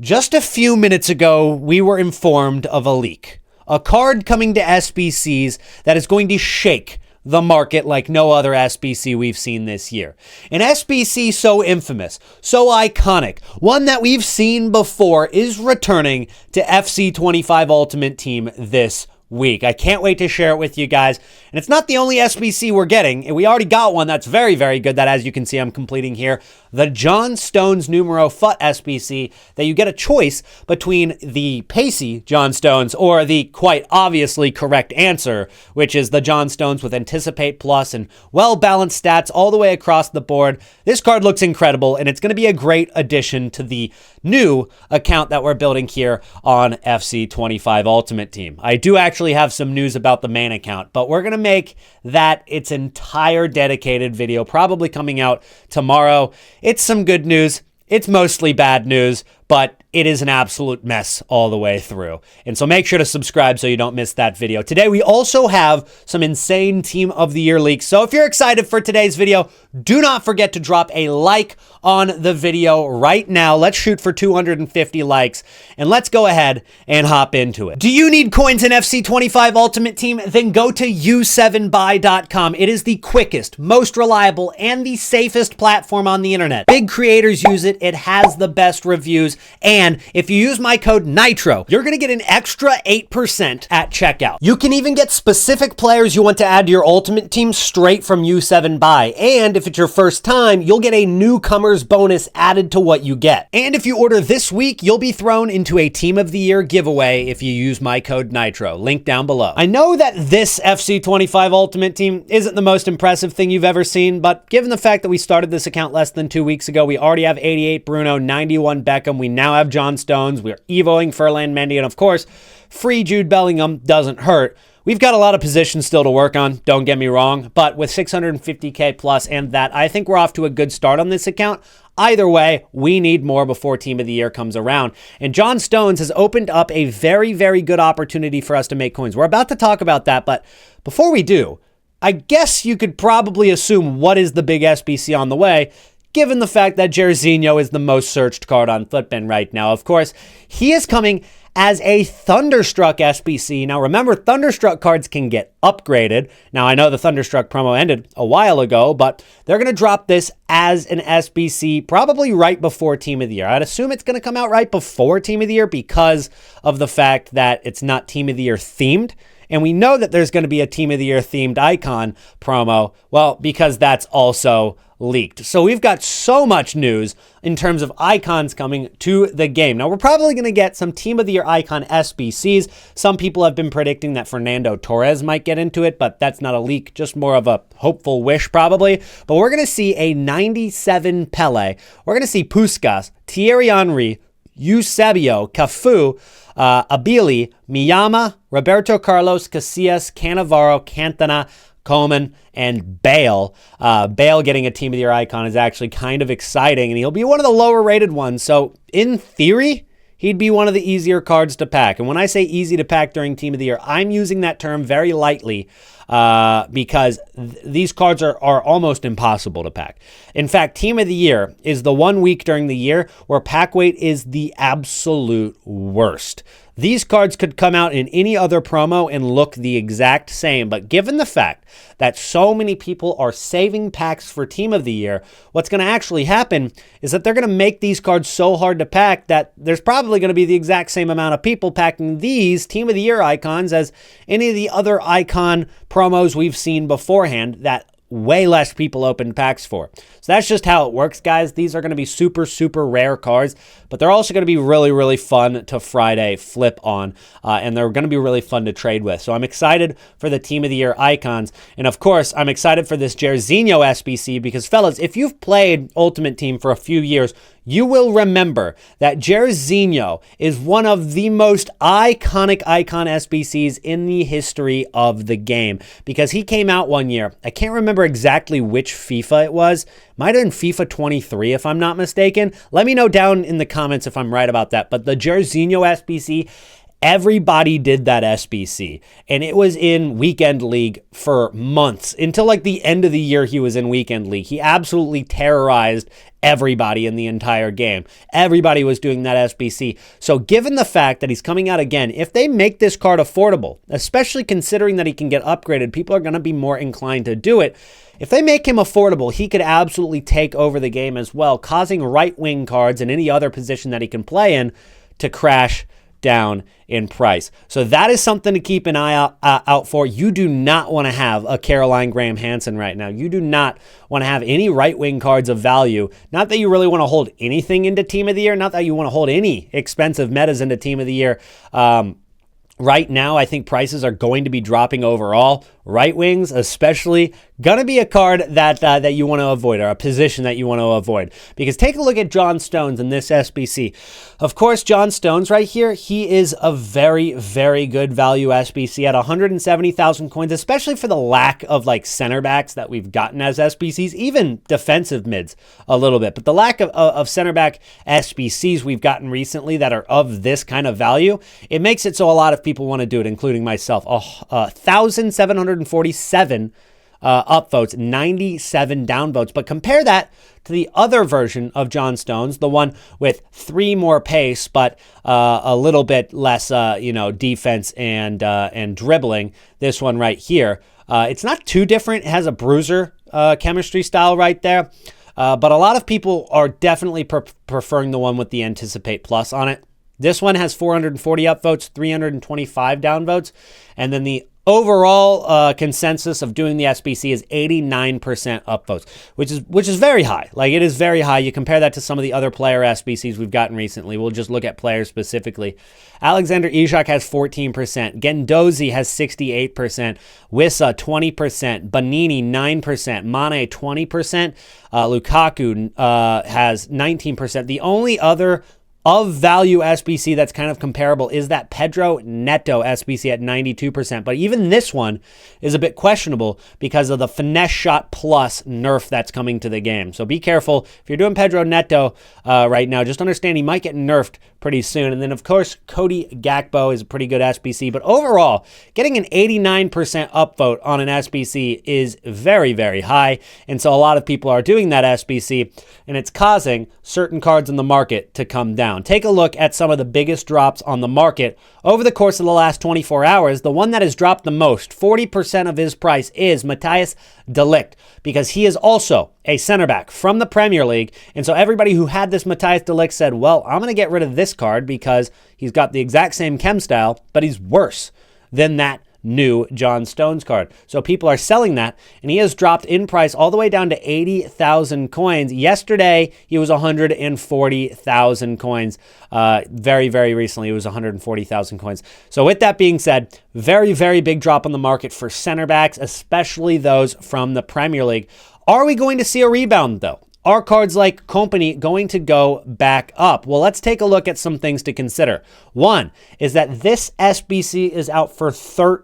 Just a few minutes ago, we were informed of a leak. A card coming to SBCs that is going to shake the market like no other SBC we've seen this year. An SBC so infamous, so iconic, one that we've seen before is returning to FC25 Ultimate Team this week. I can't wait to share it with you guys. And it's not the only SBC we're getting. And we already got one that's very, very good that, as you can see, I'm completing here. The Jon Stones numero FUT SBC, that you get a choice between the pacey Jon Stones or the quite obviously correct answer, which is the Jon Stones with Anticipate Plus and well-balanced stats all the way across the board. This card looks incredible, and it's going to be a great addition to the new account that we're building here on FC25 Ultimate Team. I do actually have some news about the main account, but we're going to make that its entire dedicated video, probably coming out tomorrow. It's some good news. It's mostly bad news, but it is an absolute mess all the way through. And so make sure to subscribe so you don't miss that video. Today, we also have some insane Team of the Year leaks. So if you're excited for today's video, do not forget to drop a like on the video right now. Let's shoot for 250 likes, and let's go ahead and hop into it. Do you need coins in FC25 Ultimate Team? Then go to u7buy.com. It is the quickest, most reliable, and the safest platform on the internet. Big creators use it. It has the best reviews. And if you use my code NITRO, you're going to get an extra 8% at checkout. You can even get specific players you want to add to your Ultimate Team straight from U7Buy. And if it's your first time, you'll get a newcomer's bonus added to what you get. And if you order this week, you'll be thrown into a Team of the Year giveaway if you use my code NITRO. Link down below. I know that this FC25 Ultimate Team isn't the most impressive thing you've ever seen, but given the fact that we started this account less than 2 weeks ago, we already have 88 Bruno, 91 Beckham. We now have Jon Stones. We're evoing Ferland Mendy, and of course, free Jude Bellingham doesn't hurt. We've got a lot of positions still to work on, don't get me wrong, but with 650k plus and that, I think we're off to a good start on this account. Either way, we need more before Team of the Year comes around. And Jon Stones has opened up a very, very good opportunity for us to make coins. We're about to talk about that, but before we do, I guess you could probably assume what is the big SBC on the way, given the fact that Jairzinho is the most searched card on Futbin right now. Of course, he is coming as a Thunderstruck SBC. Now remember, Thunderstruck cards can get upgraded. Now I know the Thunderstruck promo ended a while ago, but they're going to drop this as an SBC probably right before Team of the Year. I'd assume it's going to come out right before Team of the Year because of the fact that it's not Team of the Year themed. And we know that there's going to be a Team of the Year themed icon promo, well, because that's also leaked. So we've got so much news in terms of icons coming to the game. Now, we're probably going to get some Team of the Year icon SBCs. Some people have been predicting that Fernando Torres might get into it, but that's not a leak, just more of a hopeful wish probably. But we're going to see a 97 Pele. We're going to see Puskas, Thierry Henry, Eusebio, Cafu, Abili, Miyama, Roberto Carlos, Casillas, Cannavaro, Cantona, Coleman, and Bale. Bale getting a Team of the Year icon is actually kind of exciting, and he'll be one of the lower rated ones. So in theory, he'd be one of the easier cards to pack. And when I say easy to pack during Team of the Year, I'm using that term very lightly because these cards are almost impossible to pack. In fact, Team of the Year is the 1 week during the year where pack weight is the absolute worst. These cards could come out in any other promo and look the exact same, but given the fact that so many people are saving packs for Team of the Year, what's going to actually happen is that they're going to make these cards so hard to pack that there's probably going to be the exact same amount of people packing these Team of the Year icons as any of the other icon promos we've seen beforehand that way less people opened packs for. So that's just how it works, guys. These are going to be super, super rare cards, but they're also going to be really, really fun to Friday flip on, and they're going to be really fun to trade with. So I'm excited for the Team of the Year icons, and of course, I'm excited for this Jairzinho SBC because, fellas, if you've played Ultimate Team for a few years, you will remember that Jairzinho is one of the most iconic icon SBCs in the history of the game because he came out one year. I can't remember exactly which FIFA it was. Might have been FIFA 23 if I'm not mistaken. Let me know down in the comments if I'm right about that. But the Jairzinho SBC, everybody did that SBC, and it was in Weekend League for months until like the end of the year. He was in Weekend League. He absolutely terrorized everybody in the entire game. Everybody was doing that SBC. So given the fact that he's coming out again, if they make this card affordable, especially considering that he can get upgraded, people are going to be more inclined to do it. If they make him affordable, he could absolutely take over the game as well, causing right wing cards and any other position that he can play in to crash down in price. So that is something to keep an eye out for. You do not want to have a Caroline Graham Hansen right now. You do not want to have any right-wing cards of value. Not that you really want to hold anything into Team of the Year. Not that you want to hold any expensive metas into Team of the Year. Right now, I think prices are going to be dropping overall. Right wings, especially, gonna be a card that you want to avoid, or a position that you want to avoid. Because take a look at Jon Stones in this SBC. Of course, Jon Stones right here, he is a very, very good value SBC at 170,000 coins, especially for the lack of like center backs that we've gotten as SBCs, even defensive mids a little bit. But the lack of center back SBCs we've gotten recently that are of this kind of value, it makes it so a lot of people want to do it, including myself. 1,747 upvotes, 97 downvotes. But compare that to the other version of Jon Stones, the one with 3 more pace, but a little bit less, defense and dribbling. This one right here. It's not too different. It has a bruiser chemistry style right there. But a lot of people are definitely preferring the one with the Anticipate Plus on it. This one has 440 upvotes, 325 downvotes, and then the overall consensus of doing the SBC is 89% upvotes, which is very high. Like, it is very high. You compare that to some of the other player SBCs we've gotten recently. We'll just look at players specifically. Alexander Isak has 14%. Gendozi has 68%. Wissa 20%. Bonini 9%. Mane 20%. Lukaku has 19%. The only other of value SBC that's kind of comparable is that Pedro Neto SBC at 92%. But even this one is a bit questionable because of the finesse shot plus nerf that's coming to the game. So be careful. If you're doing Pedro Neto right now, just understand he might get nerfed pretty soon. And then, of course, Cody Gakpo is a pretty good SBC. But overall, getting an 89% upvote on an SBC is very, very high. And so a lot of people are doing that SBC, and it's causing certain cards in the market to come down. Take a look at some of the biggest drops on the market over the course of the last 24 hours. The one that has dropped the most, 40% of his price, is Matthijs de Ligt, because he is also a center back from the Premier League. And so everybody who had this Matthijs de Ligt said, well, I'm going to get rid of this card because he's got the exact same chem style, but he's worse than that new Jon Stones card. So people are selling that, and he has dropped in price all the way down to 80,000 coins. Yesterday, he was 140,000 coins. Very, very recently, it was 140,000 coins. So with that being said, very, very big drop on the market for center backs, especially those from the Premier League. Are we going to see a rebound, though? Are cards like Kompany going to go back up? Well, let's take a look at some things to consider. One is that this SBC is out for 13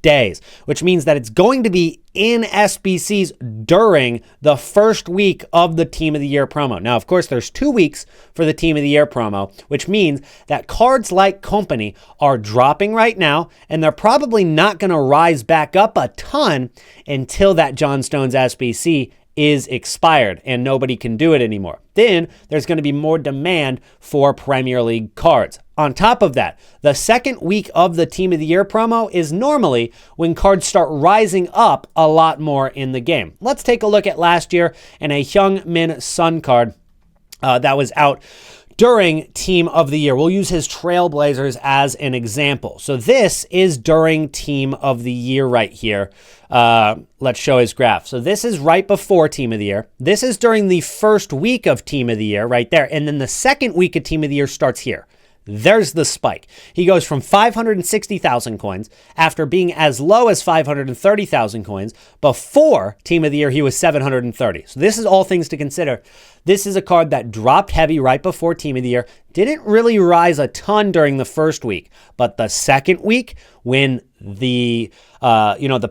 days, which means that it's going to be in SBCs during the first week of the Team of the Year promo. Now, of course, there's 2 weeks for the Team of the Year promo, which means that cards like Kompany are dropping right now, and they're probably not going to rise back up a ton until that Jon Stones SBC is expired and nobody can do it anymore. Then there's going to be more demand for Premier League cards. On top of that, the second week of the Team of the Year promo is normally when cards start rising up a lot more in the game. Let's take a look at last year and a Heung-min Son card that was out during Team of the Year. We'll use his Trailblazers as an example. So this is during Team of the Year right here. Let's show his graph. So this is right before Team of the Year. This is during the first week of Team of the Year right there. And then the second week of Team of the Year starts here. There's the spike. He goes from 560,000 coins after being as low as 530,000 coins. Before Team of the Year, he was 730. So this is all things to consider. This is a card that dropped heavy right before Team of the Year. Didn't really rise a ton during the first week. But the second week, when the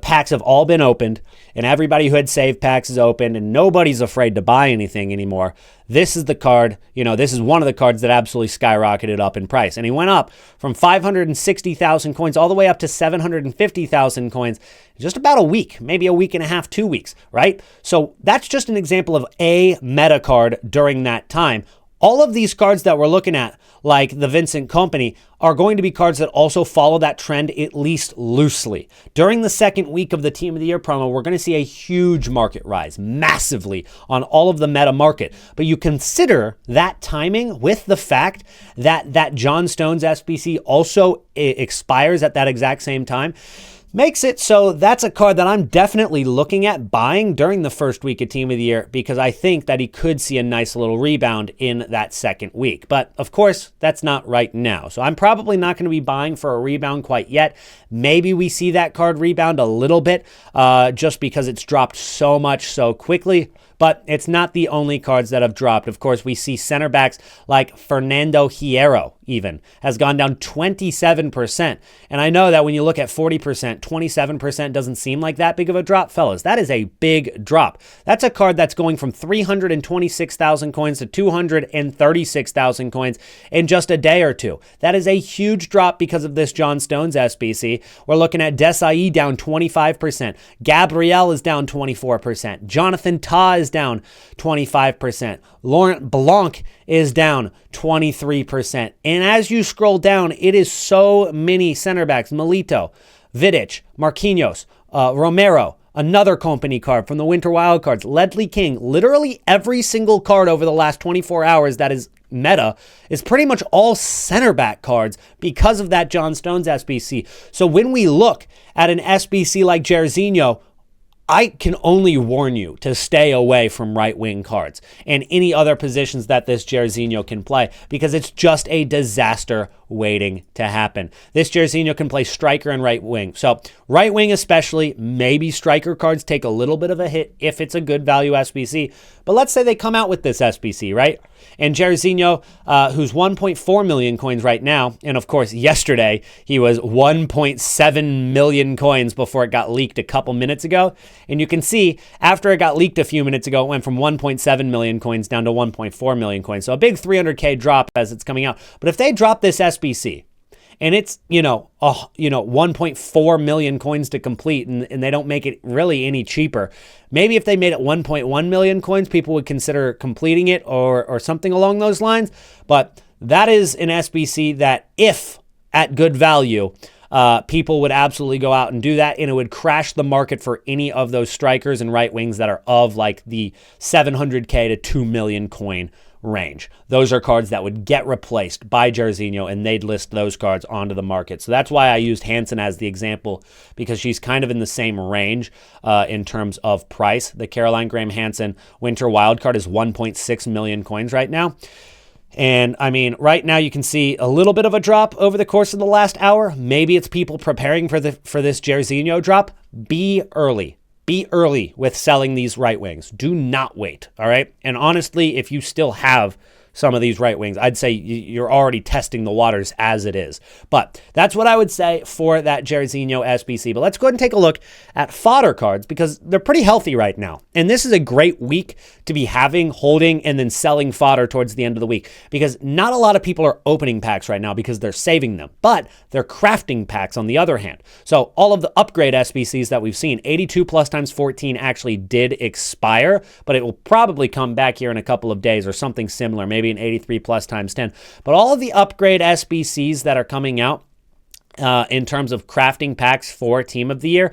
packs have all been opened, and everybody who had saved packs is opened, and nobody's afraid to buy anything anymore. This is the card, this is one of the cards that absolutely skyrocketed up in price. And he went up from 560,000 coins all the way up to 750,000 coins in just about a week, maybe a week and a half, 2 weeks, right? So that's just an example of a meta card during that time. All of these cards that we're looking at, like the Vincent Company, are going to be cards that also follow that trend, at least loosely. During the second week of the Team of the Year promo, we're going to see a huge market rise, massively, on all of the meta market. But you consider that timing with the fact that Jon Stones SBC also expires at that exact same time, makes it so that's a card that I'm definitely looking at buying during the first week of Team of the Year, because I think that he could see a nice little rebound in that second week. But of course, that's not right now. So I'm probably not going to be buying for a rebound quite yet. Maybe we see that card rebound a little bit just because it's dropped so much so quickly. But it's not the only cards that have dropped. Of course, we see center backs like Fernando Hierro even has gone down 27%. And I know that when you look at 40%, 27% doesn't seem like that big of a drop. Fellas, that is a big drop. That's a card that's going from 326,000 coins to 236,000 coins in just a day or two. That is a huge drop because of this Jon Stones SBC. We're looking at Desai down 25%. Gabriel is down 24%. Jonathan Ta is down 25%. Laurent Blanc is down 23%. And as you scroll down, it is so many center backs. Milito, Vidic, Marquinhos, Romero, another company card from the Winter Wildcards, Ledley King. Literally every single card over the last 24 hours that is meta is pretty much all center back cards because of that Jon Stones SBC. So when we look at an SBC like Jairzinho, I can only warn you to stay away from right-wing cards and any other positions that this Jairzinho can play, because it's just a disaster waiting to happen. This Jairzinho can play striker and right wing. So right wing especially, maybe striker cards take a little bit of a hit if it's a good value SBC. But let's say they come out with this SBC, right? And Jairzinho, who's 1.4 million coins right now, and of course yesterday he was 1.7 million coins before it got leaked a couple minutes ago. And you can see after it got leaked a few minutes ago, it went from 1.7 million coins down to 1.4 million coins. So a big 300K drop as it's coming out. But if they drop this SBC and it's, 1.4 million coins to complete, and they don't make it really any cheaper, maybe if they made it 1.1 million coins, people would consider completing it or something along those lines. But that is an SBC that, if at good value, people would absolutely go out and do that, and it would crash the market for any of those strikers and right wings that are of like the 700K to 2 million coin range. Those are cards that would get replaced by Jairzinho, and they'd list those cards onto the market. So that's why I used Hansen as the example, because she's kind of in the same range in terms of price. The Caroline Graham Hansen Winter Wildcard is 1.6 million coins right now. And I mean, right now you can see a little bit of a drop over the course of the last hour. Maybe it's people preparing for this Jairzinho drop. Be early. Be early with selling these right wings. Do not wait, all right? And honestly, if you still have some of these right wings, I'd say you're already testing the waters as it is. But that's what I would say for that Jairzinho SBC. But let's go ahead and take a look at fodder cards, because they're pretty healthy right now. And this is a great week to be holding, and then selling fodder towards the end of the week, because not a lot of people are opening packs right now because they're saving them, but they're crafting packs on the other hand. So all of the upgrade SBCs that we've seen, 82 plus times 14 actually did expire, but it will probably come back here in a couple of days or something similar, maybe an 83 plus times 10. But all of the upgrade SBCs that are coming out in terms of crafting packs for Team of the Year,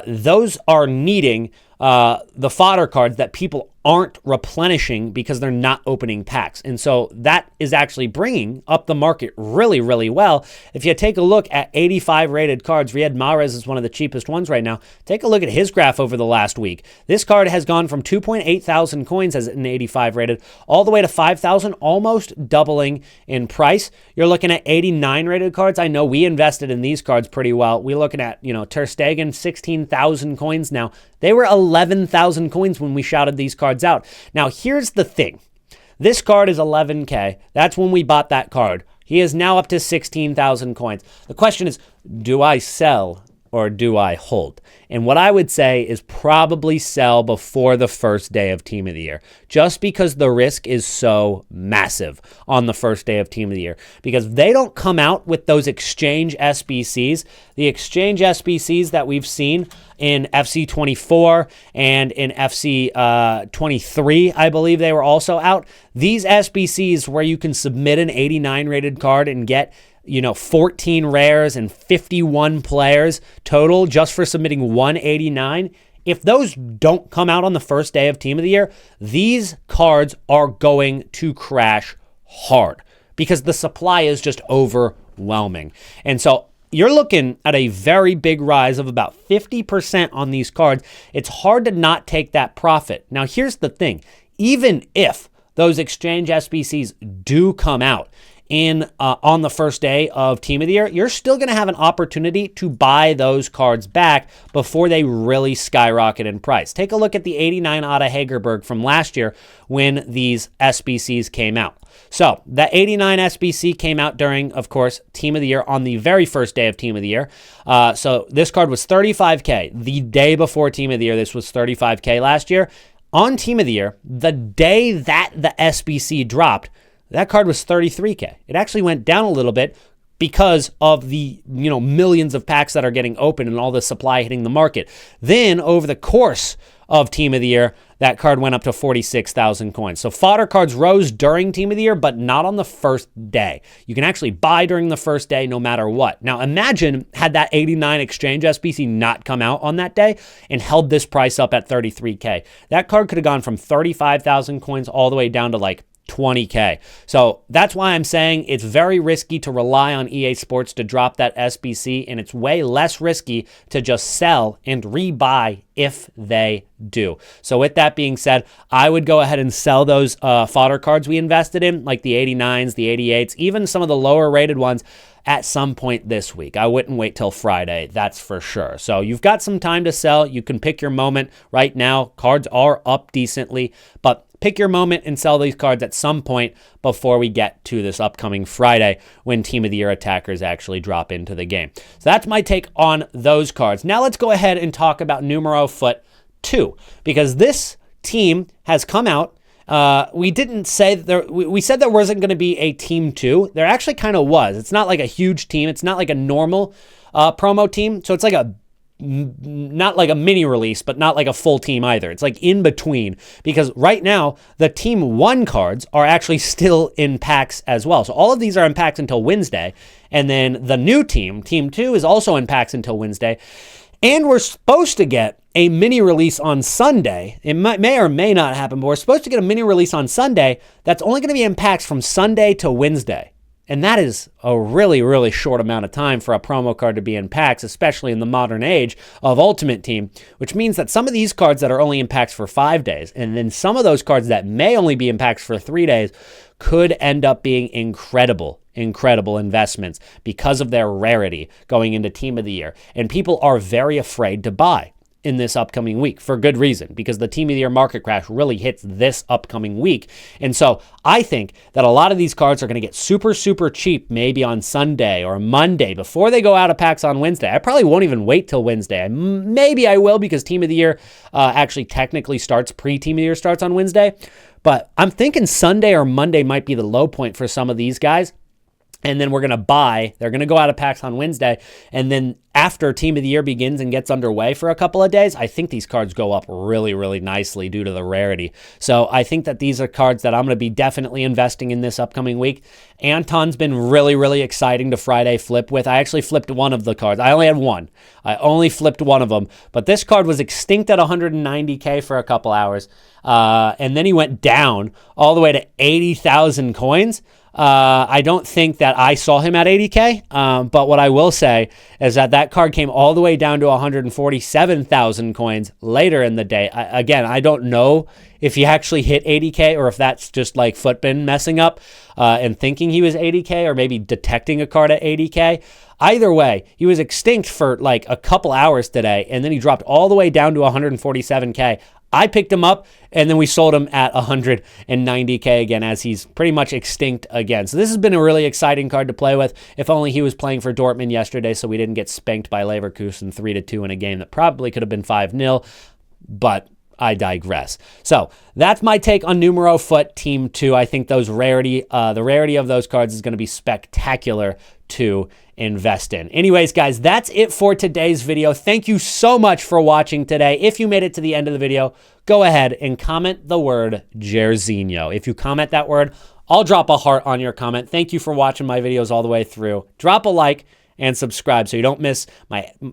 those are needing the fodder cards that people aren't replenishing because they're not opening packs. And so that is actually bringing up the market really, really well. If you take a look at 85 rated cards, Riyad Mahrez is one of the cheapest ones right now. Take a look at his graph over the last week. This card has gone from 2.8 thousand coins as an 85 rated all the way to 5,000, almost doubling in price. You're looking at 89 rated cards. I know we invested in these cards pretty well. We're looking at, Ter Stegen, 16,000 coins now. They were 11,000 coins when we shouted these cards out. Now, here's the thing. This card is 11K. That's when we bought that card. He is now up to 16,000 coins. The question is, do I sell or do I hold? And what I would say is probably sell before the first day of Team of the Year, just because the risk is so massive on the first day of Team of the Year. Because they don't come out with those exchange SBCs. The exchange SBCs that we've seen in FC 24 and in FC 23, I believe they were also out. These SBCs where you can submit an 89 rated card and get 14 rares and 51 players total just for submitting 189. If those don't come out on the first day of Team of the Year, these cards are going to crash hard because the supply is just overwhelming. And so you're looking at a very big rise of about 50% on these cards. It's hard to not take that profit. Now, here's the thing. Even if those exchange SBCs do come out on the first day of Team of the Year, you're still going to have an opportunity to buy those cards back before they really skyrocket in price. Take a look at the 89 Otto Hagerberg from last year when these SBCs came out. So that 89 SBC came out during, of course, Team of the Year on the very first day of Team of the Year. So this card was $35K. The day before Team of the Year, this was $35K last year. On Team of the Year, the day that the SBC dropped, that card was $33K. It actually went down a little bit because of the millions of packs that are getting open and all the supply hitting the market. Then over the course of Team of the Year, that card went up to 46,000 coins. So fodder cards rose during Team of the Year, but not on the first day. You can actually buy during the first day no matter what. Now imagine had that 89 exchange SBC not come out on that day and held this price up at 33K. That card could have gone from 35,000 coins all the way down to like 20K. So that's why I'm saying it's very risky to rely on EA Sports to drop that SBC, and it's way less risky to just sell and rebuy if they do. So with that being said, I would go ahead and sell those fodder cards we invested in, like the 89s, the 88s, even some of the lower rated ones at some point this week. I wouldn't wait till Friday, that's for sure. So you've got some time to sell. You can pick your moment. Right now, cards are up decently, but pick your moment and sell these cards at some point before we get to this upcoming Friday when Team of the Year attackers actually drop into the game. So that's my take on those cards. Now let's go ahead and talk about Numero Foot 2, because this team has come out. We didn't say that we said there wasn't going to be a Team 2. There actually kind of was. It's not like a huge team. It's not like a normal promo team. So it's like not like a mini release, but not like a full team either. It's like in between, because right now the Team 1 cards are actually still in packs as well. So all of these are in packs until Wednesday. And then the new team, Team 2, is also in packs until Wednesday. And we're supposed to get a mini release on Sunday. It may or may not happen, but we're supposed to get a mini release on Sunday that's only going to be in packs from Sunday to Wednesday. And that is a really, really short amount of time for a promo card to be in packs, especially in the modern age of Ultimate Team, which means that some of these cards that are only in packs for 5 days, and then some of those cards that may only be in packs for 3 days, could end up being incredible investments because of their rarity going into Team of the Year. And people are very afraid to buy in this upcoming week for good reason, because the Team of the Year market crash really hits this upcoming week. And so I think that a lot of these cards are going to get super, super cheap maybe on Sunday or Monday before they go out of packs on Wednesday. I probably won't even wait till Wednesday. Maybe I will, because Team of the Year actually technically starts, pre-Team of the Year starts on Wednesday. But I'm thinking Sunday or Monday might be the low point for some of these guys. And then we're going to buy. They're going to go out of packs on Wednesday. And then after Team of the Year begins and gets underway for a couple of days, I think these cards go up really, really nicely due to the rarity. So I think that these are cards that I'm going to be definitely investing in this upcoming week. Anton's been really, really exciting to Friday flip with. I actually flipped one of the cards. I only had one. I only flipped one of them. But this card was extinct at 190K for a couple hours. And then he went down all the way to 80,000 coins. I don't think that I saw him at 80K, but what I will say is that card came all the way down to 147,000 coins later in the day. Again, I don't know if he actually hit 80K or if that's just like Footbin messing up and thinking he was 80K, or maybe detecting a card at 80K. Either way, he was extinct for like a couple hours today, and then he dropped all the way down to 147K. I picked him up, and then we sold him at 190K again, as he's pretty much extinct again. So this has been a really exciting card to play with. If only he was playing for Dortmund yesterday, so we didn't get spanked by Leverkusen 3-2 in a game that probably could have been 5-0, but I digress. So that's my take on Numero Foot Team 2. I think the rarity of those cards is going to be spectacular to invest in. Anyways, guys, that's it for today's video. Thank you so much for watching today. If you made it to the end of the video, go ahead and comment the word Jairzinho. If you comment that word, I'll drop a heart on your comment. Thank you for watching my videos all the way through. Drop a like and subscribe so you don't miss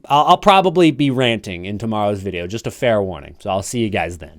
I'll probably be ranting in tomorrow's video. Just a fair warning. So I'll see you guys then.